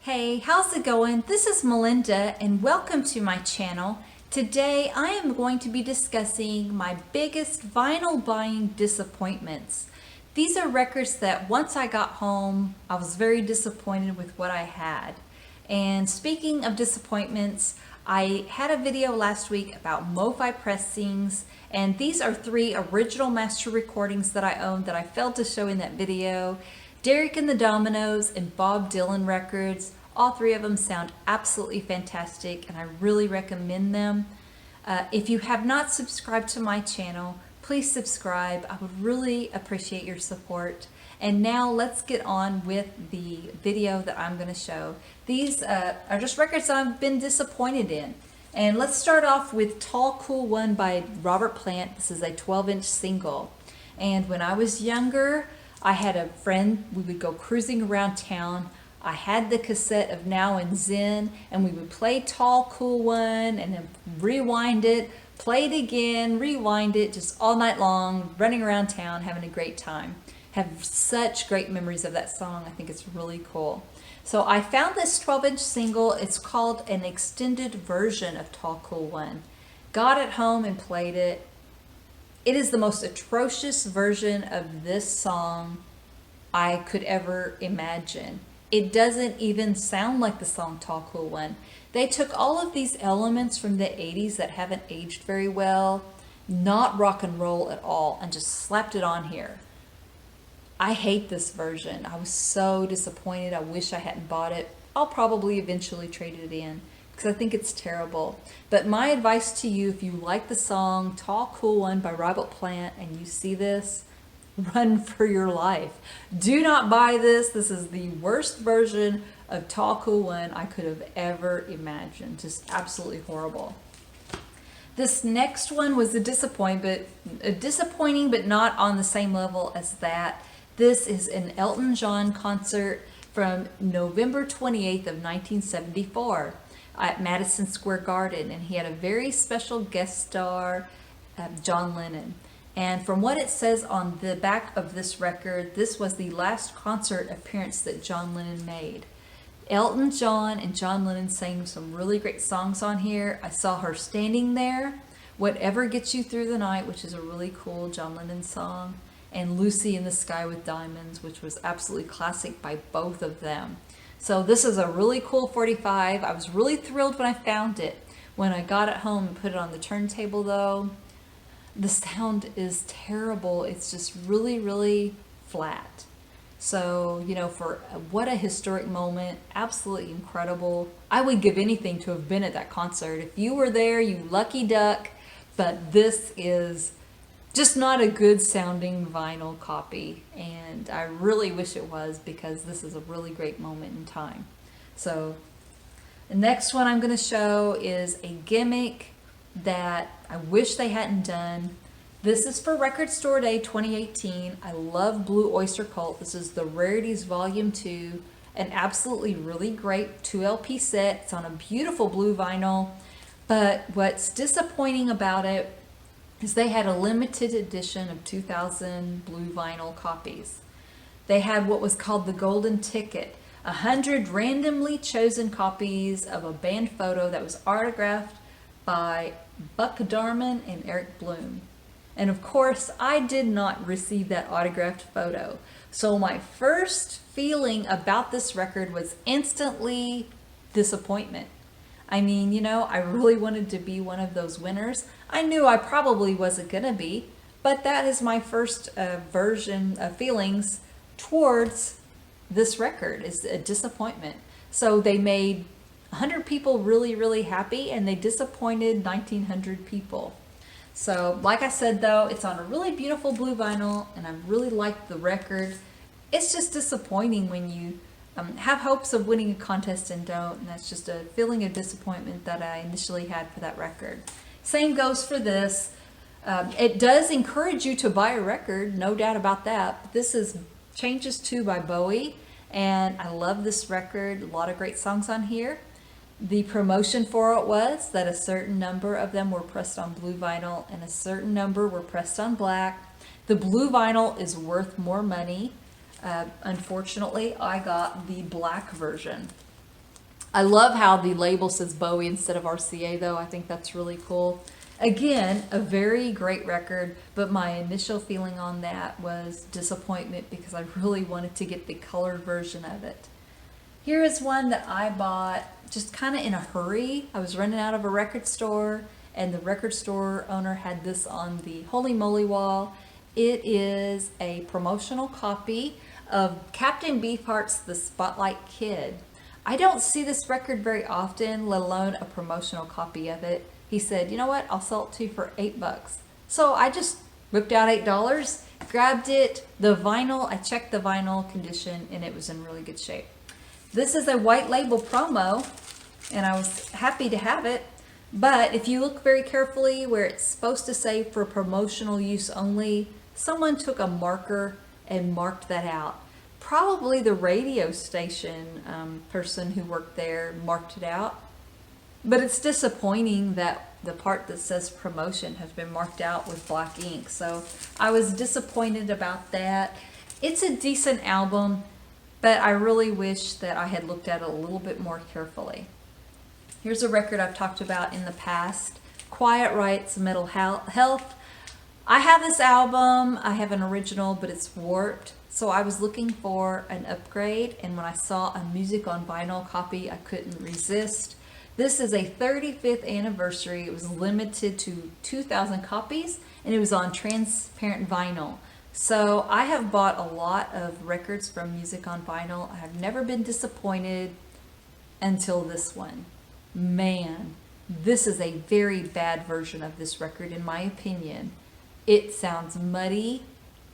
Hey, how's it going? This is Melinda and welcome to my channel. Today I am going to be discussing my biggest vinyl buying disappointments. These are records that once I got home, I was very disappointed with what I had. And speaking of disappointments, I had a video last week about MoFi pressings, and these are 3 original master recordings that I own that I failed to show in that video. Derek and the Dominoes and Bob Dylan records. All 3 of them sound absolutely fantastic and I really recommend them. If you have not subscribed to my channel, please subscribe. I would really appreciate your support. And now let's get on with the video that I'm going to show. These are just records that I've been disappointed in. And let's start off with Tall Cool One by Robert Plant. This is a 12-inch single. And when I was younger, I had a friend, we would go cruising around town. I had the cassette of Now and Zen, and we would play Tall Cool One and then rewind it, play it again, rewind it, just all night long, running around town, having a great time. Have such great memories of that song. I think it's really cool. So I found this 12-inch single. It's called an extended version of Tall Cool One. Got it home and played it. It is the most atrocious version of this song I could ever imagine. It doesn't even sound like the song Tall Cool One. They took all of these elements from the 80s that haven't aged very well, not rock and roll at all, and just slapped it on here. I hate this version. I was so disappointed. I wish I hadn't bought it. I'll probably eventually trade it in, because I think it's terrible. But my advice to you, if you like the song Tall Cool One by Robert Plant and you see this, run for your life. Do not buy this. This is the worst version of Tall Cool One I could have ever imagined. Just absolutely horrible. This next one was a disappointing, but not on the same level as that. This is an Elton John concert from November 28th of 1974. At Madison Square Garden, and he had a very special guest star, John Lennon. And from what it says on the back of this record, this was the last concert appearance that John Lennon made. Elton John and John Lennon sang some really great songs on here. I saw her standing there, Whatever Gets You Through the Night, which is a really cool John Lennon song, and Lucy in the Sky with Diamonds, which was absolutely classic by both of them. So this is a really cool 45. I was really thrilled when I found it. When I got it home and put it on the turntable though, the sound is terrible. It's just really, really flat. So, you know, for what a historic moment, absolutely incredible. I would give anything to have been at that concert. If you were there, you lucky duck, but this is just not a good sounding vinyl copy, and I really wish it was, because this is a really great moment in time. So the next one I'm going to show is a gimmick that I wish they hadn't done. This is for Record Store Day 2018. I love Blue Oyster Cult. This is the Rarities Volume 2, an absolutely really great 2 LP set. It's on a beautiful blue vinyl, but what's disappointing about it is they had a limited edition of 2,000 blue vinyl copies. They had what was called the golden ticket, 100 randomly chosen copies of a band photo that was autographed by Buck Darman and Eric Bloom. And of course, I did not receive that autographed photo. So my first feeling about this record was instantly disappointment. I mean, you know, I really wanted to be one of those winners. I knew I probably wasn't gonna be, but that is my first version of feelings towards this record, is a disappointment. So they made 100 people really, really happy, and they disappointed 1,900 people. So like I said though, it's on a really beautiful blue vinyl, and I really like the record. It's just disappointing when you have hopes of winning a contest and don't, and that's just a feeling of disappointment that I initially had for that record. Same goes for this. It does encourage you to buy a record, no doubt about that. But this is Changes 2 by Bowie, and I love this record. A lot of great songs on here. The promotion for it was that a certain number of them were pressed on blue vinyl and a certain number were pressed on black. The blue vinyl is worth more money. Unfortunately, I got the black version. I love how the label says Bowie instead of RCA though. I think that's really cool. Again, a very great record, but my initial feeling on that was disappointment because I really wanted to get the colored version of it. Here is one that I bought just kind of in a hurry. I was running out of a record store, and the record store owner had this on the Holy Moly wall. It is a promotional copy of Captain Beefheart's The Spotlight Kid. I don't see this record very often, let alone a promotional copy of it. He said, you know what, I'll sell it to you for $8. So I just whipped out $8, grabbed it, the vinyl, I checked the vinyl condition, and it was in really good shape. This is a white label promo, and I was happy to have it. But if you look very carefully where it's supposed to say for promotional use only, someone took a marker and marked that out. Probably the radio station person who worked there marked it out. But it's disappointing that the part that says promotion has been marked out with black ink. So I was disappointed about that. It's a decent album, but I really wish that I had looked at it a little bit more carefully. Here's a record I've talked about in the past, Quiet Riot's Mental Health. I have this album, I have an original, but it's warped. So I was looking for an upgrade, and when I saw a music on vinyl copy, I couldn't resist. This is a 35th anniversary. It was limited to 2,000 copies, and it was on transparent vinyl. So I have bought a lot of records from music on vinyl. I have never been disappointed until this one. Man, this is a very bad version of this record in my opinion. It sounds muddy.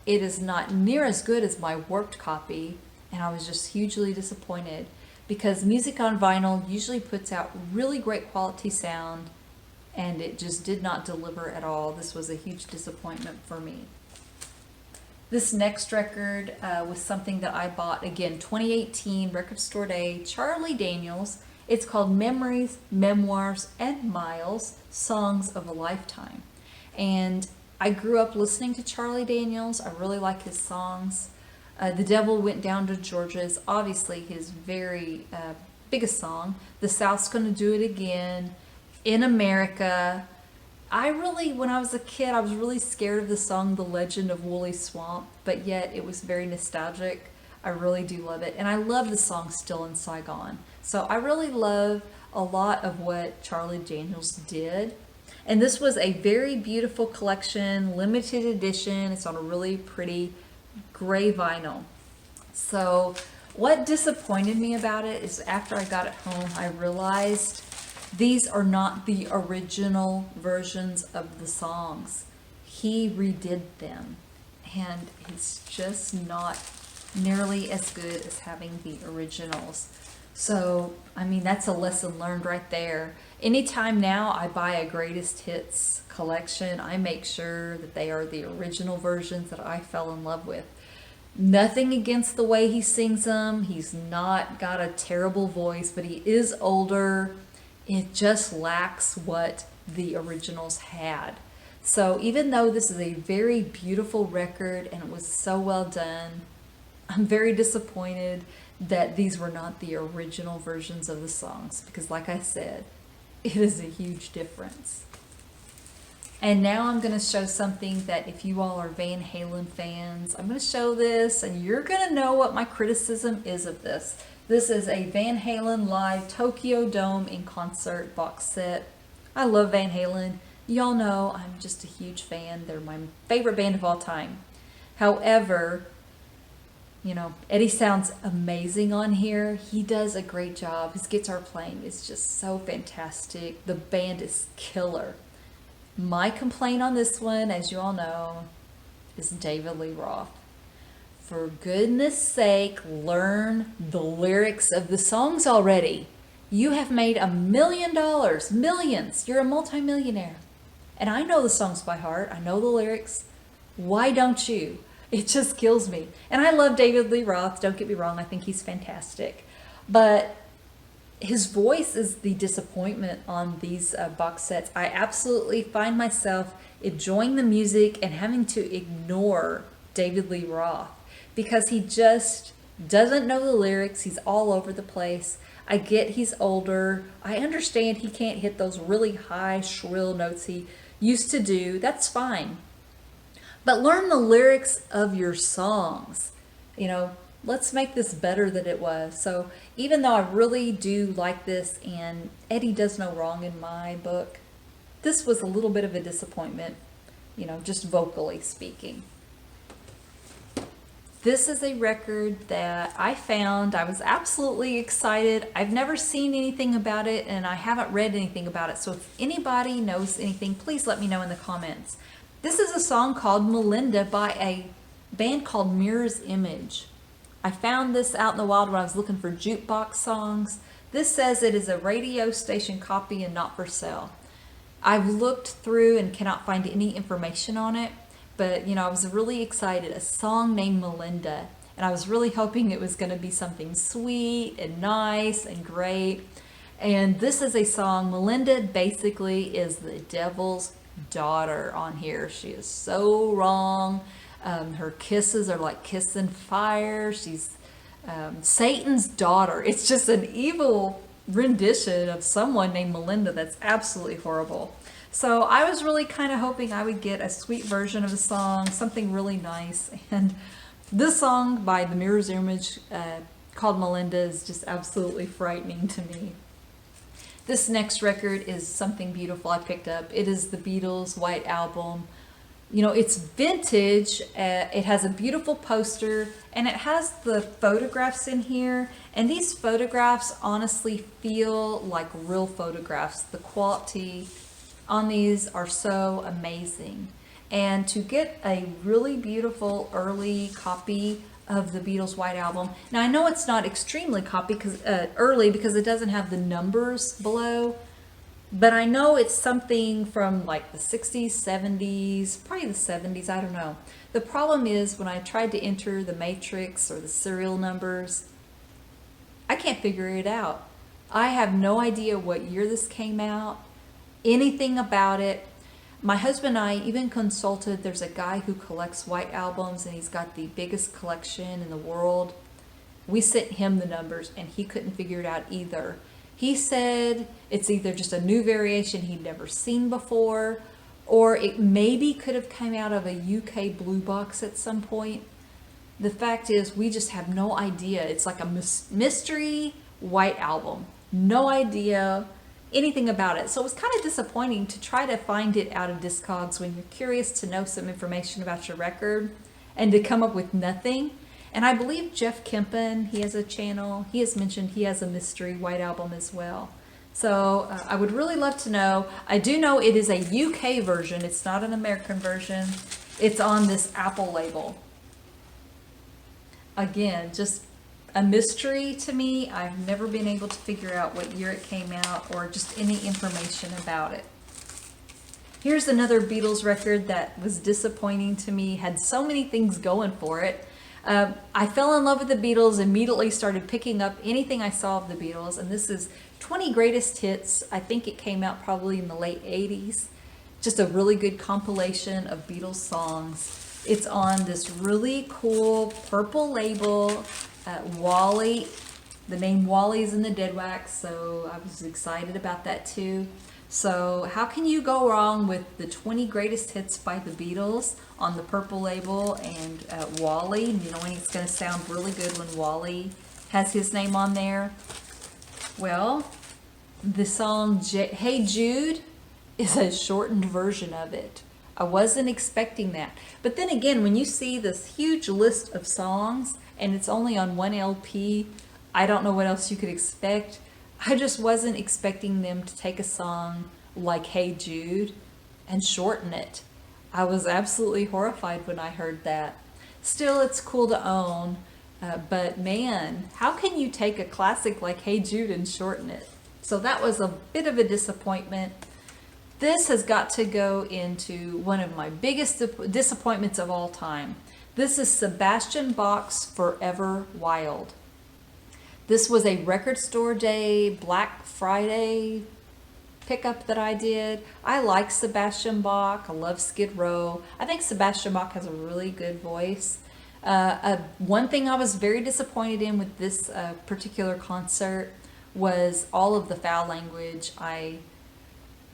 It is not near as good as my warped copy, and I was just hugely disappointed because music on vinyl usually puts out really great quality sound, and it just did not deliver at all. This was a huge disappointment for me. This next record was something that I bought, again, 2018 Record Store Day, Charlie Daniels. It's called Memories, Memoirs, and Miles, Songs of a Lifetime. And I grew up listening to Charlie Daniels. I really like his songs. The Devil Went Down to Georgia is obviously his very biggest song. The South's Gonna Do It Again, In America. When I was a kid, I was really scared of the song The Legend of Woolly Swamp, but yet it was very nostalgic. I really do love it. And I love the song Still in Saigon. So I really love a lot of what Charlie Daniels did. And this was a very beautiful collection, limited edition. It's on a really pretty gray vinyl. So what disappointed me about it is after I got it home, I realized these are not the original versions of the songs. He redid them, and it's just not nearly as good as having the originals. So, I mean, that's a lesson learned right there. Anytime now I buy a greatest hits collection, I make sure that they are the original versions that I fell in love with. Nothing against the way he sings them. He's not got a terrible voice, but he is older. It just lacks what the originals had. So even though this is a very beautiful record and it was so well done, I'm very disappointed that these were not the original versions of the songs because, like I said, it is a huge difference. And now I'm going to show something that if you all are Van Halen fans, I'm going to show this and you're going to know what my criticism is of this. This is a Van Halen Live Tokyo Dome in Concert box set. I love Van Halen. Y'all know I'm just a huge fan. They're my favorite band of all time. However, you know, Eddie sounds amazing on here. He does a great job. His guitar playing is just so fantastic. The band is killer. My complaint on this one, as you all know, is David Lee Roth. For goodness sake, learn the lyrics of the songs already. You have made $1 million, millions. You're a multimillionaire. And I know the songs by heart. I know the lyrics. Why don't you? It just kills me. And I love David Lee Roth. Don't get me wrong. I think he's fantastic. But his voice is the disappointment on these box sets. I absolutely find myself enjoying the music and having to ignore David Lee Roth because he just doesn't know the lyrics. He's all over the place. I get he's older. I understand he can't hit those really high, shrill notes he used to do. That's fine. But learn the lyrics of your songs. You know, let's make this better than it was. So even though I really do like this, and Eddie does no wrong in my book, this was a little bit of a disappointment, you know, just vocally speaking. This is a record that I found. I was absolutely excited. I've never seen anything about it, and I haven't read anything about it. So if anybody knows anything, please let me know in the comments. This is a song called Melinda by a band called Mirror's Image. I found this out in the wild when I was looking for jukebox songs. This says it is a radio station copy and not for sale. I've looked through and cannot find any information on it. But, you know, I was really excited. A song named Melinda. And I was really hoping it was going to be something sweet and nice and great. And this is a song. Melinda basically is the devil's daughter on here. She is so wrong. Her kisses are like kissing fire. She's Satan's daughter. It's just an evil rendition of someone named Melinda that's absolutely horrible. So I was really kind of hoping I would get a sweet version of the song, something really nice. And this song by the Mirror's Image called Melinda is just absolutely frightening to me. This next record is something beautiful I picked up. It is the Beatles' White Album. You know, it's vintage. It has a beautiful poster, and it has the photographs in here. And these photographs honestly feel like real photographs. The quality on these are so amazing. And to get a really beautiful early copy of the Beatles' White Album. Now I know it's not extremely early because it doesn't have the numbers below, but I know it's something from like the 60s, 70s, probably the 70s, I don't know. The problem is when I tried to enter the matrix or the serial numbers, I can't figure it out. I have no idea what year this came out, anything about it. My husband and I even consulted, there's a guy who collects white albums and he's got the biggest collection in the world. We sent him the numbers and he couldn't figure it out either. He said it's either just a new variation he'd never seen before, or it maybe could have come out of a UK blue box at some point. The fact is we just have no idea. It's like a mystery white album. No idea anything about it. So it was kind of disappointing to try to find it out of Discogs when you're curious to know some information about your record and to come up with nothing. And I believe Jeff Kempen, he has a channel, he has mentioned he has a mystery white album as well. So I would really love to know. I do know it is a UK version. It's not an American version. It's on this Apple label. Again, just a mystery to me. I've never been able to figure out what year it came out or just any information about it. Here's another Beatles record that was disappointing to me, had so many things going for it. I fell in love with the Beatles, immediately started picking up anything I saw of the Beatles, and this is 20 Greatest Hits. I think it came out probably in the late 80s. Just a really good compilation of Beatles songs. It's on this really cool purple label. Wally, the name Wally is in the dead wax, so I was excited about that too. So how can you go wrong with the 20 Greatest Hits by the Beatles on the purple label and Wally? You know, it's going to sound really good when Wally has his name on there. Well, the song Hey Jude is a shortened version of it. I wasn't expecting that. But then again, when you see this huge list of songs and it's only on one LP, I don't know what else you could expect. I just wasn't expecting them to take a song like Hey Jude and shorten it. I was absolutely horrified when I heard that. Still, it's cool to own, but man, how can you take a classic like Hey Jude and shorten it? So that was a bit of a disappointment. This has got to go into one of my biggest disappointments of all time. This is Sebastian Bach's Forever Wild. This was a record store day, Black Friday pickup that I did. I like Sebastian Bach. I love Skid Row. I think Sebastian Bach has a really good voice. One thing I was very disappointed in with this particular concert was all of the foul language.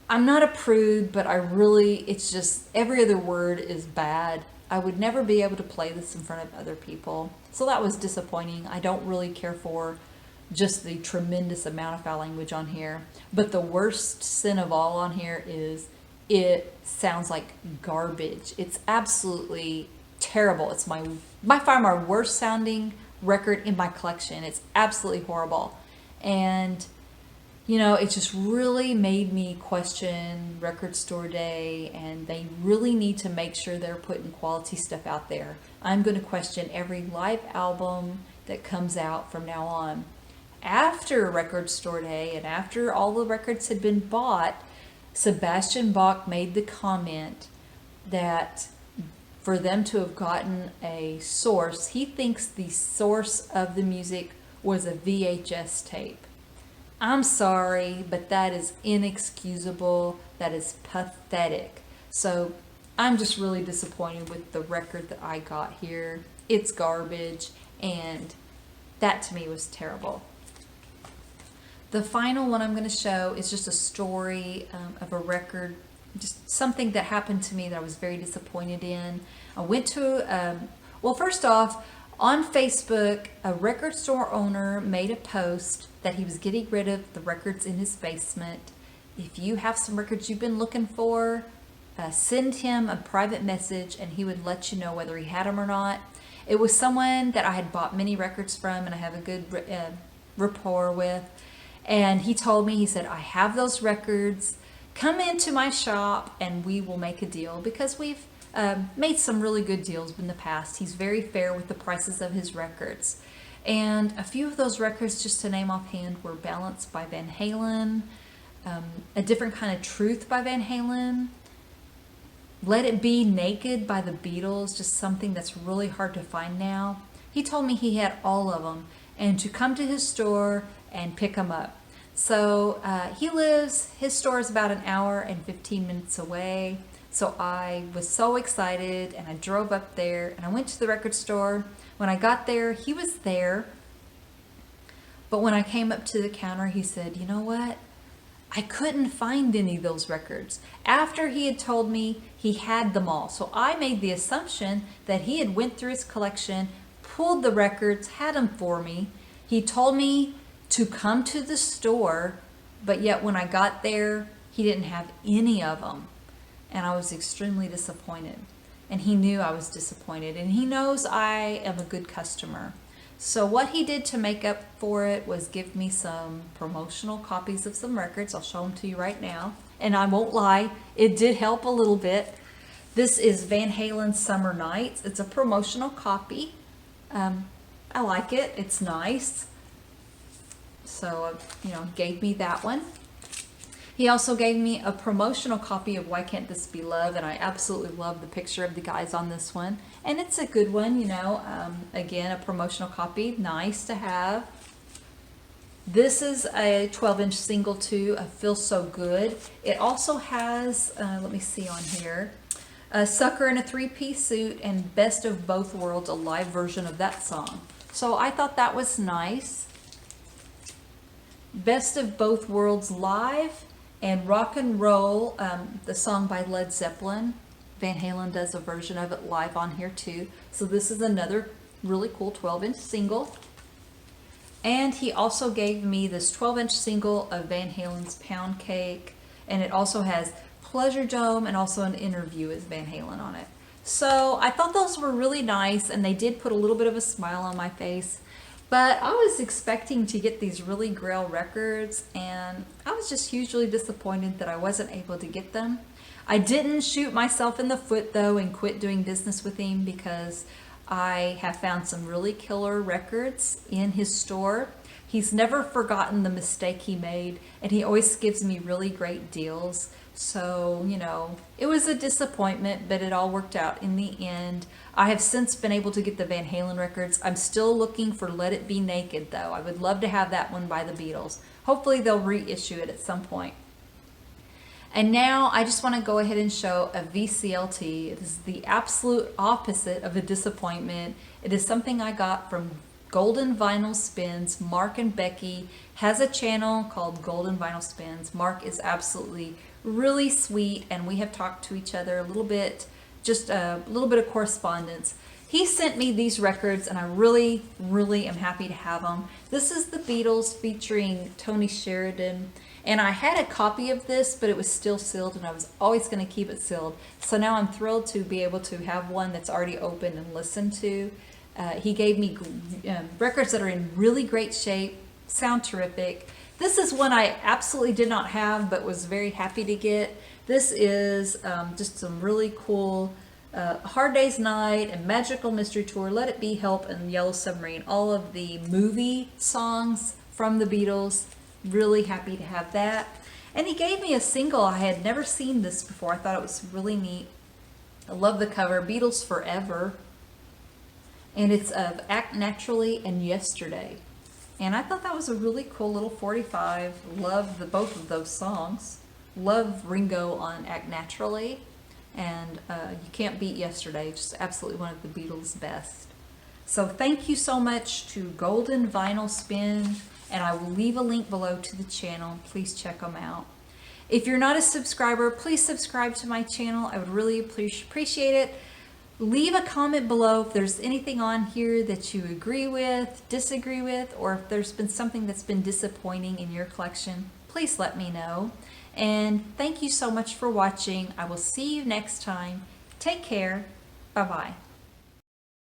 I'm not a prude, but it's just every other word is bad. I would never be able to play this in front of other people. So that was disappointing. I don't really care for just the tremendous amount of foul language on here. But the worst sin of all on here is it sounds like garbage. It's absolutely terrible. It's by far my worst sounding record in my collection. It's absolutely horrible. And it just really made me question Record Store Day, and they really need to make sure they're putting quality stuff out there. I'm going to question every live album that comes out from now on. After Record Store Day and after all the records had been bought, Sebastian Bach made the comment that for them to have gotten a source, he thinks the source of the music was a VHS tape. I'm sorry, but that is inexcusable. That is pathetic. So I'm just really disappointed with the record that I got here. It's garbage, and that to me was terrible. The final one I'm going to show is just a story of a record, just something that happened to me that I was very disappointed in. I went to, first off, on Facebook, a record store owner made a post that he was getting rid of the records in his basement. If you have some records you've been looking for, send him a private message and he would let you know whether he had them or not. It was someone that I had bought many records from and I have a good rapport with. And he told me, he said, I have those records. Come into my shop and we will make a deal, because we've made some really good deals in the past. He's very fair with the prices of his records. And a few of those records, just to name offhand, were Balanced by Van Halen, A Different Kind of Truth by Van Halen, Let It Be Naked by the Beatles, just something that's really hard to find now. He told me he had all of them and to come to his store and pick them up. So his store is about an hour and 15 minutes away. So I was so excited and I drove up there and I went to the record store. When I got there, he was there. But when I came up to the counter, he said, you know what? I couldn't find any of those records. After he had told me he had them all. So I made the assumption that he had went through his collection, pulled the records, had them for me. He told me to come to the store, but yet when I got there, he didn't have any of them. And I was extremely disappointed. And he knew I was disappointed. And he knows I am a good customer. So what he did to make up for it was give me some promotional copies of some records. I'll show them to you right now. And I won't lie, it did help a little bit. This is Van Halen's Summer Nights. It's a promotional copy. I like it. It's nice. So, gave me that one. He also gave me a promotional copy of Why Can't This Be Love, and I absolutely love the picture of the guys on this one. And it's a good one, again, a promotional copy, nice to have. This is a 12-inch single too, I Feel So Good. It also has, let me see on here, a Sucker in a Three-Piece Suit and Best of Both Worlds, a live version of that song. So I thought that was nice. Best of Both Worlds live. And Rock and Roll, the song by Led Zeppelin. Van Halen does a version of it live on here too. So this is another really cool 12-inch single. And he also gave me this 12-inch single of Van Halen's Pound Cake. And it also has Pleasure Dome and also an interview with Van Halen on it. So I thought those were really nice, and they did put a little bit of a smile on my face. But I was expecting to get these really grail records, and I was just hugely disappointed that I wasn't able to get them. I didn't shoot myself in the foot, though, and quit doing business with him, because I have found some really killer records in his store. He's never forgotten the mistake he made, and he always gives me really great deals. So, it was a disappointment, but it all worked out in the end. I have since been able to get the Van Halen records. I'm still looking for Let It Be Naked, though. I would love to have that one by the Beatles. Hopefully they'll reissue it at some point. And now I just want to go ahead and show a VCLT. It is the absolute opposite of a disappointment. It is something I got from Golden Vinyl Spins. Mark and Becky has a channel called Golden Vinyl Spins. Mark is absolutely really sweet, and we have talked to each other a little bit, just a little bit of correspondence. He sent me these records, and I really, really am happy to have them. This is the Beatles featuring Tony Sheridan, and I had a copy of this, but it was still sealed, and I was always going to keep it sealed. So now I'm thrilled to be able to have one that's already open and listened to. He gave me records that are in really great shape, sound terrific. This is one I absolutely did not have, but was very happy to get. This is just some really cool Hard Day's Night and Magical Mystery Tour, Let It Be, Help, and Yellow Submarine. All of the movie songs from the Beatles. Really happy to have that. And he gave me a single. I had never seen this before. I thought it was really neat. I love the cover, Beatles Forever. And it's of Act Naturally and Yesterday. And I thought that was a really cool little 45. Love both of those songs. Love Ringo on Act Naturally. And you can't beat Yesterday. Just absolutely one of the Beatles' best. So thank you so much to Golden Vinyl Spin. And I will leave a link below to the channel. Please check them out. If you're not a subscriber, please subscribe to my channel. I would really appreciate it. Leave a comment below if there's anything on here that you agree with, disagree with, or if there's been something that's been disappointing in your collection. Please let me know. And thank you so much for watching. I will see you next time. Take care. Bye-bye.